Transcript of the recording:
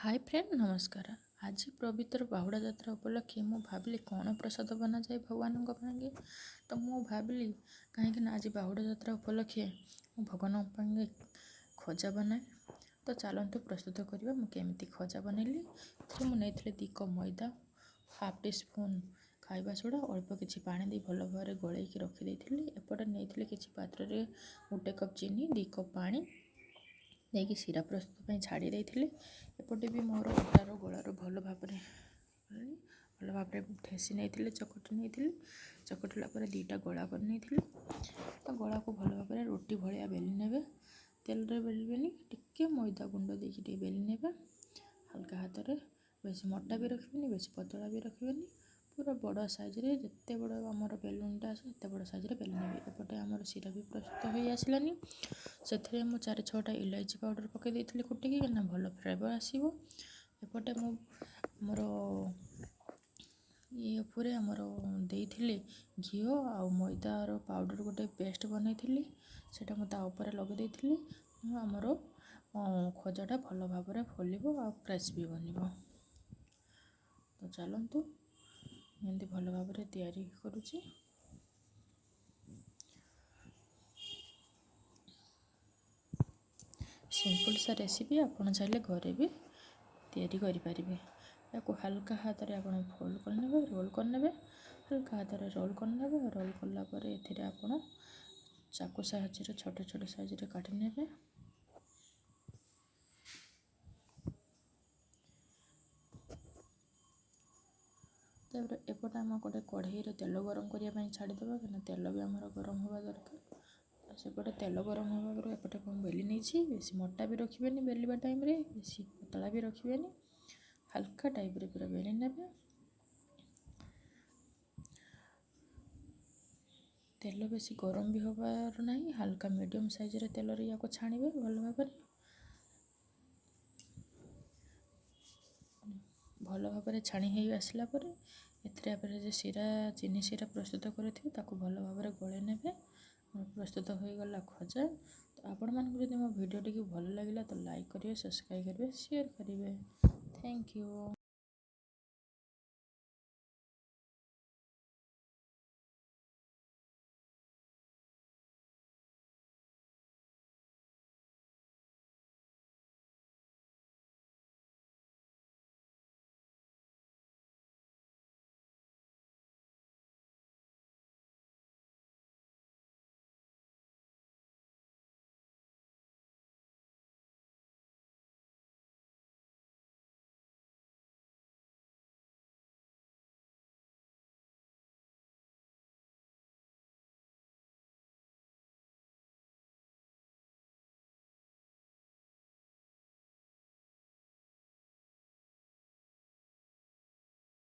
Hi friend नमस्कार। आज पवित्र बाहुड़ा यात्रा उपलक्षे मु भाविली कौन प्रसाद बना जाए भगवान पांगे। तो मु भाविली कहीं आज बाहुड़ा यात्रा उपलक्षे भगवान खजा बनाए। तो चलतु प्रस्तुत करवा मुझे खजा बनैली। मुझे 2 कप मैदा, हाफ टी स्पून खाइबा सोडा, अल्प किसी पानी दे भल भाव गोल रखीदे। एपटे नहीं कि पात्र में 1 कप चीनी, 2 कप पानी नहीं सीरा प्रस्तुत छाड़ी देती। एपटे भी मोर अटार गोलार भल भाव ठेसी नहीं चकटी नहीं चकटिला 2टा गोला कर नहीं। तो गोला को भल भाव रोटी भाया बेली ने, तेल रे बेलबेनी, टिके मैदा गुंड देके बेली ने, हल्का हाथ में। बेस मोटा भी रखिए बेस पतला भी रखिए। पूरा बड़ साइज रे जिते बड़ आमर बेलूनटा आसे एत बड़ साइज बेली ने। एपटे आमर सीरा भी प्रस्तुत हो आसलानी। से 4-6टा इलायची पाउडर पकई देती कुटिकी ना भल फ्लेवर आसो। एपटे मोर ये उपरे आमर देइथिले घी आ मैदार पाउडर गोटे पेस्ट बनई सेटा मुझे ऊपर लगे देइथिले। आमर खजाटा भल भाव फुल आ क्रिस्पी बन। तो चलतु एमती भल भाव तैयारी करुची। सिंपल सा रेसिपी आपन चाहिए घरे भी तैयारी करें। या हल्का हाथ में आप फोल्ड करने, रोल करने, हल्का हाथ में रोल करने। रोल कलापर ए चाकू साहाय्य छोट छोट साइज काटी ने। एपटे आम गोटे कढ़ई तेल गरम करने छाड़ीदे कि तेल भी आमर गरम हवा दरकार। सेपटे तेल गरम होगा एपटे बेली नहीं बेस मोटा भी रखिए बेलवा टाइम रे, बेस पतला भी रखिए, हल्का टाइप रे पूरा बेली ने। तेल बेसी गरम भी हबार ना, हल्का मीडियम साइज रे तेल या छाणवे भल भाव छाणी हो आसला ए सीरा चीनी सीरा प्रस्तुत करें भल भाव गोले ने। प्रस्तुत हो गला खजा। तो आपण मानक जदि मो वीडियो टी भल लगे तो लाइक करेंगे, सब्सक्राइब करेंगे, शेयर करेंगे। Thank you.